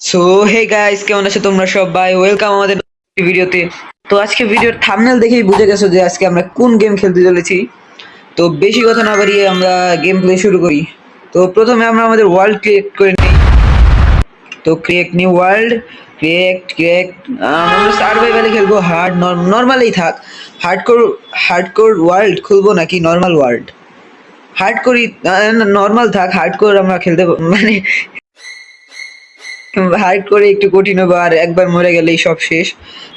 So hey guys, কেমন আছো তোমরা সবাই? ওয়েলকাম আমাদের ভিডিওতে। তো আজকে ভিডিওর থাম্বনেল দেখেই বুঝে গেছো যে আজকে আমরা কোন গেম খেলতে চলেছি। তো বেশি কথা না বাড়িয়ে আমরা গেম প্লে শুরু করি। তো প্রথমে আমরা আমাদের ওয়ার্ল্ড ক্রিয়েট করে নিই। তো ক্রিয়েট নিউ ওয়ার্ল্ড, ক্রিয়েট আমরা সার্ভাইভালে খেলবো। হার্ড নর্মালেই থাক। হার্ডকোর হার্ডকোর ওয়ার্ল্ড খুলবো নাকি নর্মাল ওয়ার্ল্ড? হার্ডকোরই নর্মাল থাক, হার্ডকোর আমরা খেলতে মানে হাইড করে একটু কঠিন হবে, আর একবার মরে গেলেই সব শেষ।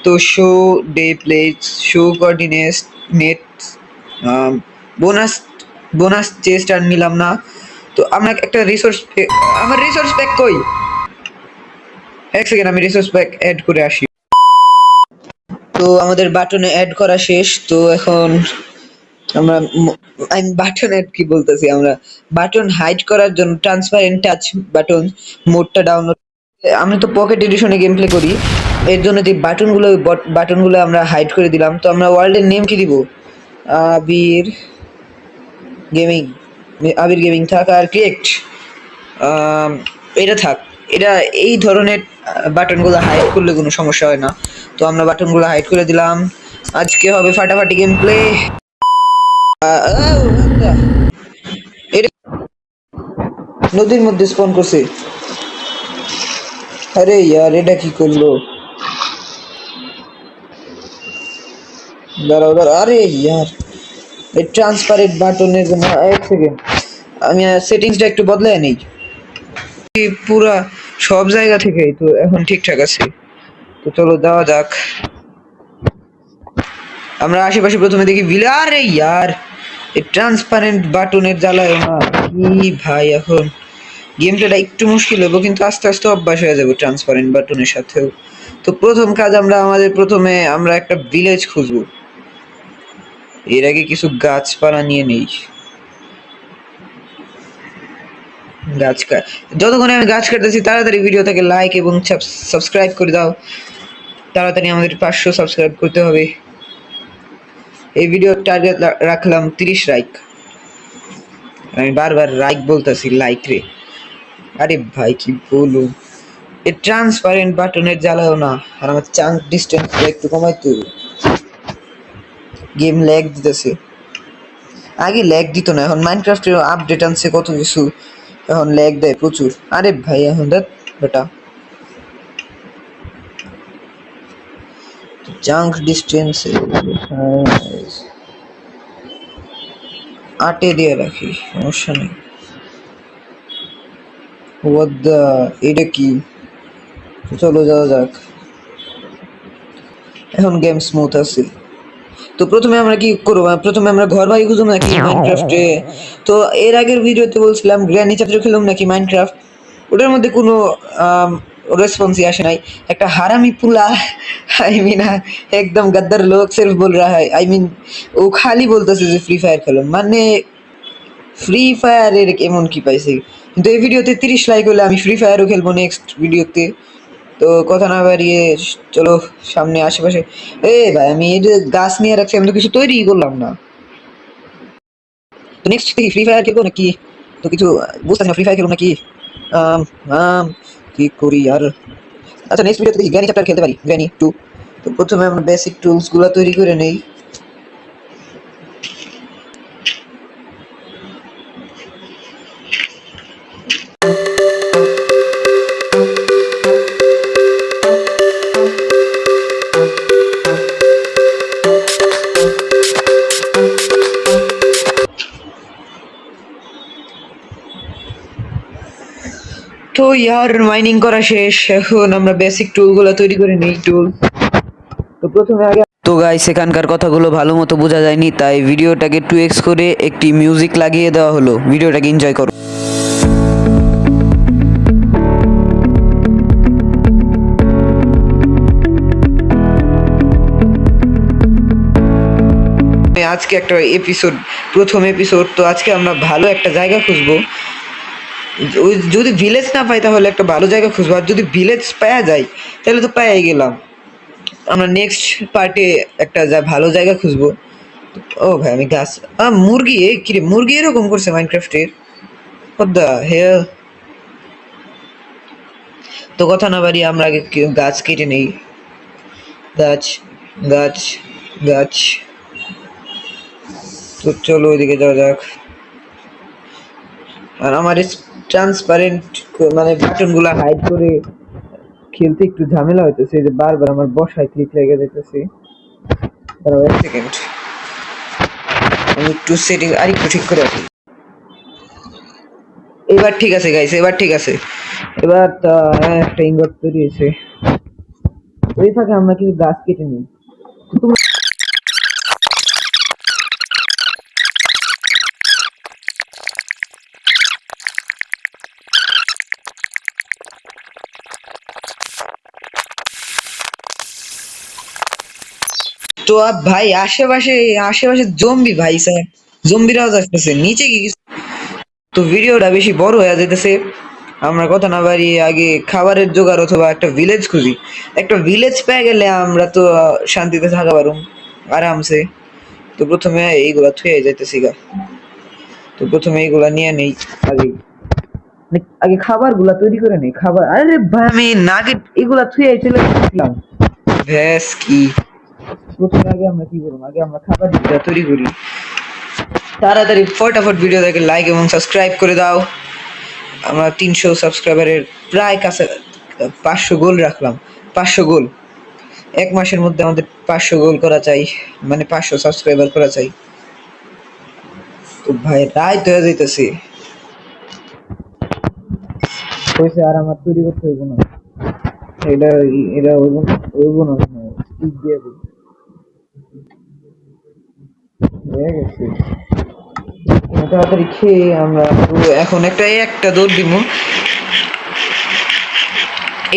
তো show the place, show coordinates, net bonus bonus chest আর নিলাম না। তো আমরা একটা রিসোর্স, আমার রিসোর্স প্যাক কই? এক সেকেন্ড, আমি রিসোর্স প্যাক অ্যাড করে আসি। তো আমাদের বাটনে অ্যাড করা শেষ। তো এখন আমরা আমি বাটন অ্যাড কি বলতেছি, আমরা বাটন হাইড করার জন্য ট্রান্সপারেন্ট টাচ বাটন মোডটা ডাউনলোড। আমি তো পকেট এডিশনে গেম প্লে করি, এর জন্য যে বাটনগুলো আমরা হাইড করে দিলাম। তো আমরা ওয়ার্ল্ডের নেম কি দিব? আবির গেমিং। আবির গেমিং থাক, আর ক্রিয়েট এটা থাক। এটা এই ধরনের বাটনগুলো হাইড করলে কোনো সমস্যা হয় না। তো আমরা বাটনগুলো হাইড করে দিলাম। আজকে হবে ফাটাফাটি গেম প্লে। এটা নদীর মধ্যে স্পন করছে। আরে ইয়ার, এটা কি করলো? দাঁড়াও দাঁড়াও, আরে ইয়ার, এই ট্রান্সপারেন্ট বাটনের জন্য এক সেকেন্ড আমি সেটিংসটা একটু বদলায় নেই। পুরা সব জায়গা থেকে তো এখন ঠিকঠাক আছে। তো চলো যাওয়া যাক। আমরা আশেপাশে প্রথমে দেখি আরে ইয়ার, এই ট্রান্সপারেন্ট বাটনের জ্বালায় না কি ভাই। এখন গেম প্লেটা একটু মুশকিল হবে, কিন্তু আস্তে আস্তে অভ্যাস হয়ে যাবে ট্রান্সপারেন্ট বাটনের সাথেও। তো প্রথম কাজ, প্রথমে আমরা একটা ভিলেজ খুঁজবো। এর আগে কিছু গাছপালা নিয়ে নেই। যতক্ষণে আমি গাছ কাটতেছি, তাড়াতাড়ি ভিডিওটাকে লাইক এবং সাবস্ক্রাইব করে দাও। তাড়াতাড়ি আমাদের 500 সাবস্ক্রাইব করতে হবে। এই ভিডিওর টার্গেট রাখলাম 30 লাইক। আমি বারবার লাইক বলতেছি, লাইক রে। আরে ভাই কি বলুন, এই ট্রান্সপারেন্ট বাটনের জ্বালাও না। আর আমার চাঙ্ক ডিস্টেন্স একটু কমাইতে হবে। গেম ল্যাগ দিতেছে। আগে ল্যাগ দিত না, এখন মাইনক্রাফটের আপডেট আনছে কত কিছু, এখন ল্যাগ দেয় প্রচুর। আরে ভাই এখন দেখ বেটা, জাঙ্ক ডিস্টেন্স 8 দিয়ে রাখি, সমস্যা নেই। এটা কি? চলো যাওয়া যাক। এখন গেম স্মুথ আছে। তো প্রথমে আমরা কি করবো? প্রথমে আমরা ঘর বাড়ি খুঁজবো নাকি মাইনক্রাফটে? তো এর আগের ভিডিওতে বলছিলাম গ্র্যানি চ্যাপ্টার খেলুম নাকি মাইনক্রাফট। ওটার মধ্যে কোনো রেসপন্সই আসে নাই। একটা হারামি পুলা, আই মিন একদম গদ্দার লোক সির্ফ বল রা হয়, আই মিন ও খালি বলতেছে যে ফ্রি ফায়ার খেলো। মানে ফ্রি ফায়ারের এমন কি পাইছে? কিন্তু এই ভিডিওতে 30 লাইক হলে আমি ফ্রি ফায়ারও খেলবো নেক্সট ভিডিওতে। তো কথা না বাড়িয়ে চলো সামনে আশেপাশে। এ ভাই, আমি এই যে গাছ নিয়ে রাখছি, আমি তো কিছু তৈরি করলাম না। তো নেক্সট কি ফ্রি ফায়ার খেলবো নাকি? তো কিছু বুঝতেছি না, ফ্রি ফায়ার খেলবো নাকি আম, আম, কি করি আর। আচ্ছা, নেক্সট ভিডিওতে গ্র্যানি চ্যাপ্টার খেলতে পারি, গ্র্যানি 2। তো প্রথমে আমরা বেসিক টুলস গুলো তৈরি করে নেই। তো ইয়ার মাইনিং করা শেষ, এখন আমরা বেসিক টুলগুলো তৈরি করে নেই। টুল তো প্রথমে আগে, তো গাইস এখানকার কথাগুলো ভালো মতো বোঝা যায়নি, তাই ভিডিওটাকে 2x করে একটি মিউজিক লাগিয়ে দেওয়া হলো। ভিডিওটাকে এনজয় করো। আজকে একটা এপিসোড, প্রথম এপিসোড। তো আজকে আমরা ভালো একটা জায়গা খুঁজবো। ওই যদি ভিলেজ না পাই তাহলে একটা ভালো জায়গা খুঁজবো, আর যদি ভিলেজ পাওয়া যায় তাহলে তো পাই গেলাম। আমরা নেক্সট পার্টে একটা ভালো জায়গা খুঁজবো। ও ভাই, আমি গাছ মুরগি, এ কিরে মুরগি এরকম করছে মাইনক্রাফটের? What the hell. তো কথা না বাড়িয়ে আমরা আগে গাছ কেটে নেই। গাছ গাছ গাছ। তো চলো ওইদিকে যাওয়া যাক। আর আমার ট্রান্সপারেন্ট মানে বাটন গুলা হাইড করে খেলতে একটু ঝামেলা হইতেছে, যে বারবার আমার বসায় ক্লিক লেগে যেতেছে। দাঁড়াও এক সেকেন্ড, আমি একটু সেটিং আর একটু ঠিক করে রাখি। এবার ঠিক আছে গাইস, এবার ঠিক আছে। এবার একটা ইনভার্ট তৈরি হয়েছে। ওই ফাঁকে আমরা কিছু গাছ কেটে নিই। তো ভাই আশেপাশে আশেপাশে জম্বি ভাই স্যার, জম্বিরাও আসতেছে নিচে কি। তো ভিডিওটা বেশি বড় হয়ে যেতেছে, আমরা কথা না বাড়িয়ে আগে খাবারের জোগাড় অথবা একটা ভিলেজ খুঁজি। একটা ভিলেজ পেয়ে গেলে আমরা তো শান্তিতে থাকা পারুম আরামসে। তো প্রথমে এইগুলা থুয়ে যাইতেছি গা। তো প্রথমে এইগুলা নিয়ে নেই আগে, আগে খাবার গুলা তৈরি করে নেই। খাবার, আরে ভাই আমি নাগেট এগুলা থুয়ে চলে গেছিলাম। ভ্যাস কি, প্রথমে আগে আমরা কি করবো, আগে আমরা খাবার তৈরি করি। তাড়াতাড়ি ফটাফট ভিডিও দেখে লাইক এবং সাবস্ক্রাইব করে দাও। আমরা 300 সাবস্ক্রাইবারের প্রায় কাছে 500 গোল রাখলাম। 500 গোল এক মাসের মধ্যে আমাদের 500 গোল করা চাই, মানে 500 সাবস্ক্রাইবার করা চাই। তো ভাই রাইত হয়ে যাইতেছে, কইছে আর আমার তৈরি করতে হইব না। এটা এটা হইব না, স্টিক দিয়ে দিই হয়ে গেছে। তাড়াতাড়ি খেয়ে আমরা এখন একটা দৌড় দিব।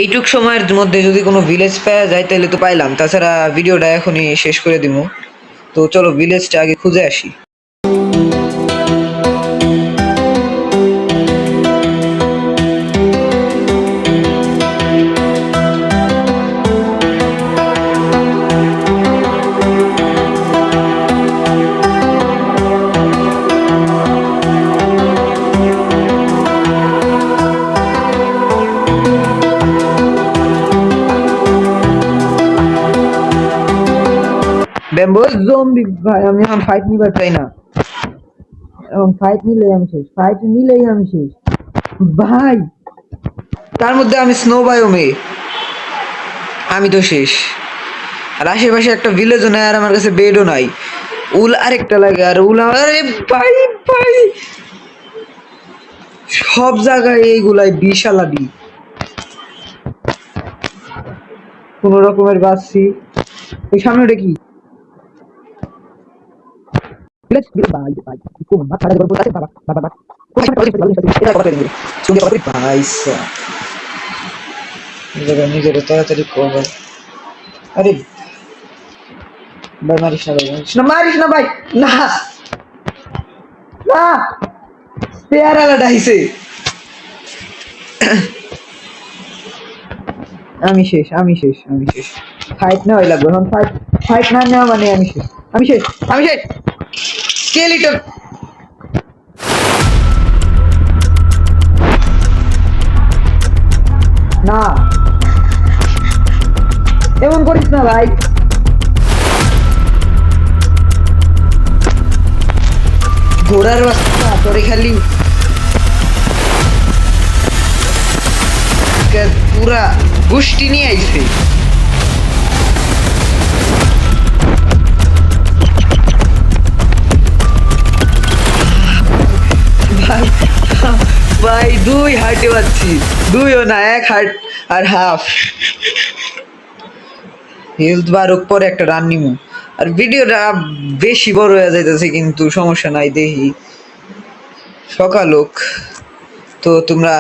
এইটুক সময়ের মধ্যে যদি কোনো ভিলেজ পাওয়া যায় তাহলে তো পাইলাম, তাছাড়া ভিডিওটা এখনই শেষ করে দিব। তো চলো ভিলেজটা আগে খুঁজে আসি। ব্যাম্বো জম্বি ভাই, আমি এখন ফাইট নিবার চাই না। এখন ফাইট নিলেই আমি শেষ, ফাইট নিলেই আমি শেষ ভাই। তার মধ্যে আমি স্নো বায়োমে, আমি তো শেষ। আর আশেপাশে একটা ভিলেজও নাই, আর আমার কাছে বেডও নাই। উল আরেকটা লাগে, আর উল আরে ভাই ভাই সব জায়গায় এইগুলাই বিশালাডি। কোন রকমের বাঁচছি। ওই সামনে ওটা কি, নিজের তাড়াতাড়ি কভার। আরে ভাই মারিস না, ভাই মারিস না, মারিস না ভাই, না না পেয়ারা লাগাইছে। আমি শেষ, আমি শেষ, আমি শেষ। ফাইট না হই লাগবে এখন, ফাইট ফাইট না নেওয়া মানে আমি শেষ, আমি শেষ, আমি শেষ। স্কেলিটন না, এমন করিস না ভাই। ঘোড়ার রাস্তা তোরে খালি পুরা গোষ্ঠী নিয়ে আইছে। ভাই 2 হার্টে পাচ্ছি, 2ও না 1 হার্ট আর হাফ হেলথ বারক পরে একটা রান নিমু। আর ভিডিওটা বেশি বড় হয়ে যাইতেছে, কিন্তু সমস্যা নাই, দেখি সকাল হোক। তো তোমরা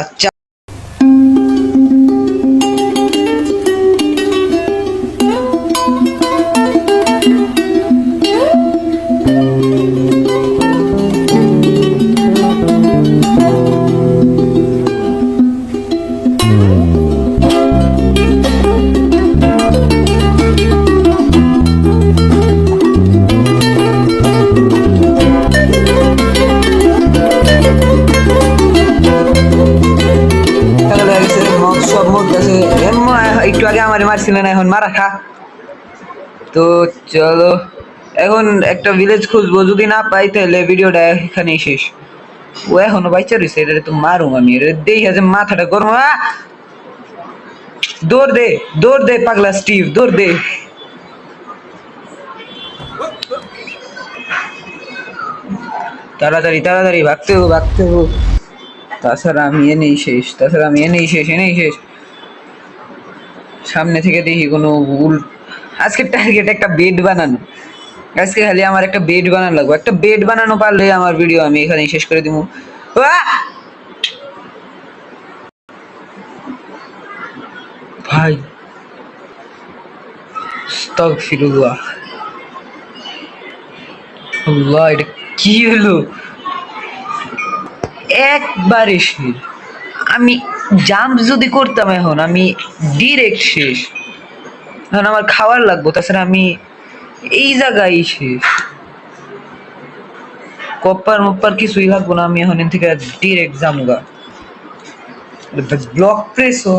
একটু আগে আমার মারছিল না, এখন মারা খা। তো চলো এখন একটা ভিলেজ খুঁজবো, যদি না পাই তাহলে ভিডিওটা এখানেই শেষ। ও এখনো বাচ্চা রয়েছে, এটা তো মারুম আমি, এটা দেখে যে মাথাটা গরম। দৌড় দে পাগলা স্টিভ, দৌড় দে। তাড়াতাড়ি তাড়াতাড়ি ভাগতে হবো, ভাগতে হবো, তাছাড়া আমি এনেই শেষ। সামনে থেকে দেখি কোনো ভুল। আজকের টার্গেট একটা বেড বানানো, আজকে খালি আমার একটা বেড বানানো লাগবে, একটা বেড বানানো পারলে আমার ভিডিও আমি এখানেই শেষ করে দিব। ভাই আস্তাগফিরুল্লাহ, আল্লাহ এটা কি হলো? একবারে শেষ। আমি জাম্প যদি করতাম এখন আমি ডিরেক্ট শেষ। এখন আমার খাবার লাগবো, তাছাড়া আমি এই জায়গায় শেষ। কপ্পার মপ্পার কিছুই লাগবো না, আমি এখন এখান থেকে ডিরেক্ট জামুগা। ব্লক প্রেসও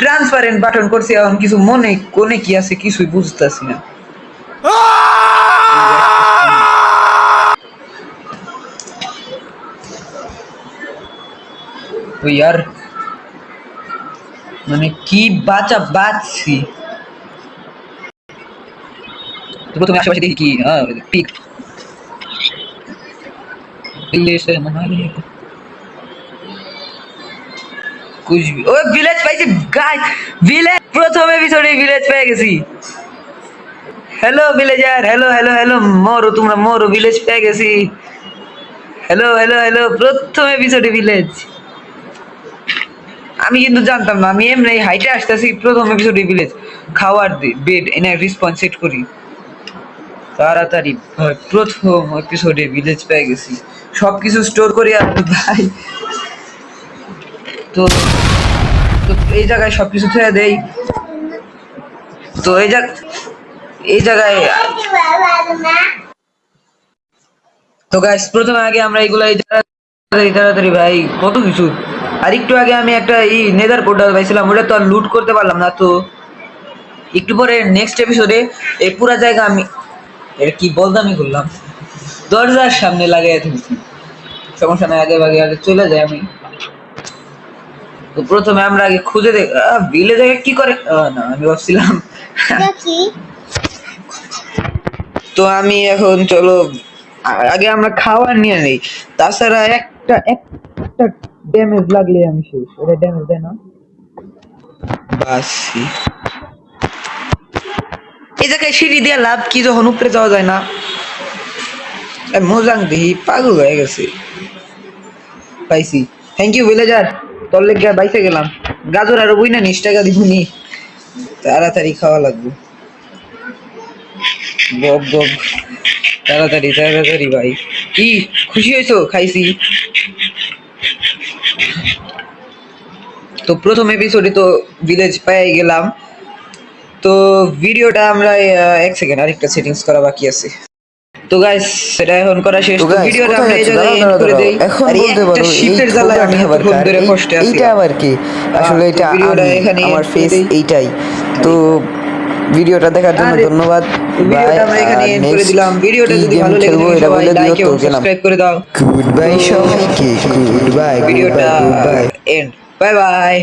ট্রান্সপারেন্ট বাটন করছি, এখন কিছু মনে কোনে কি আছে কিছুই বুঝতেছি না। তো ইয়ার মানে কি বাঁচছি। প্রথমে আশেপাশে দেখি কি পিক ও ভিলেজ পাইছি গাইস, ভিলেজ প্রথম এপিসোডে ভিলেজ পেয়ে গেছি। Hello villager, hello hello hello, মরো তোমরা মরো, ভিলেজ পেয়ে গেছি। হ্যালো হ্যালো হ্যালো, প্রথম এপিসোডে ভিলেজ। আমি কিন্তু জানতাম না, আমি এমনি হাইটে আসতেছি, প্রথম এপিসোডে ভিলেজ। খাওয়ার বেড এনে রেসপন্স সেট করি তাড়াতাড়ি। প্রথম এপিসোডে ভিলেজ পেয়ে গেছি, সবকিছু স্টোর করি আর ভাই। তো তো এই জায়গায় সবকিছু ছেড়ে দেই। তো এই জায়গায় তো গাইস প্রথমে আগে আমরা এইগুলা তাড়াতাড়ি তাড়াতাড়ি ভাই কত কিছু। আর একটু আগে আমি একটা এই নেদার পোর্টাল পাইছিলাম, ওটা তো আর লুট করতে পারলাম না। তো একটু পরে নেক্সট এপিসোডে এই পুরো জায়গা আমি এটা কি বলদামি করলাম, দরজার সামনে লাগাই তুলছি। সমস্যা নাই, আগে ভাগে আগে চলে যাই আমি। তো প্রথমে আমরা আগে খুঁজে দেখ বিলে জায়গা কি করে না আমি ভাবছিলাম। তো আমি এখন চলো আগে আমরা খাবার নিয়ে নেই, তাছাড়া একটা একটা ড্যামেজ লাগলে আমি শেষ। এটা ড্যামেজ দেয় না বাস। এই জায়গায় সিঁড়ি দিয়ে লাভ কি, যখন উপরে যাওয়া যায় না? মোজাং দিহি পাগল হয়ে গেছে। পাইছি, থ্যাংক ইউ ভিলেজার, তোর লেগে বাইসে গেলাম। গাজর আরো বই না 20 টাকা দিবনি, তাড়াতাড়ি খাওয়া লাগবে। গব গব, তাড়াতাড়ি তাড়াতাড়ি ভাই। কি খুশি হয়েছো? খাইছি। তো প্রথম এপিসোডে তো ভিলেজ পেয়ে গেলাম। তো ভিডিওটা আমরা 1 সেকেন্ড আরেকটা সেটিংস করা বাকি আছে। তো গাইস সেটা এখন করা শেষ। তো ভিডিওটা আমরা এই জায়গায় এন্ড করে দেই। এখন আর বলতে পারো এই শিপের জ্বালায় আমি এতক্ষণ ধরে কষ্টে আছি। এইটা আবার কি আসলে এটা ভিডিওটা আমি এখানে আমার এন্ড করে ফেস দেই। এইটাই। তো ভিডিওটা দেখার জন্য ধন্যবাদ। ভিডিওটা আমরা এখানে এন্ড করে দিলাম। ভিডিওটা যদি ভালো লেগে থাকে সবাই লাইক এবং সাবস্ক্রাইব করে দাও। গুড বাই সবাইকে, গুড বাই, ভিডিওটা good bye. And, bye by.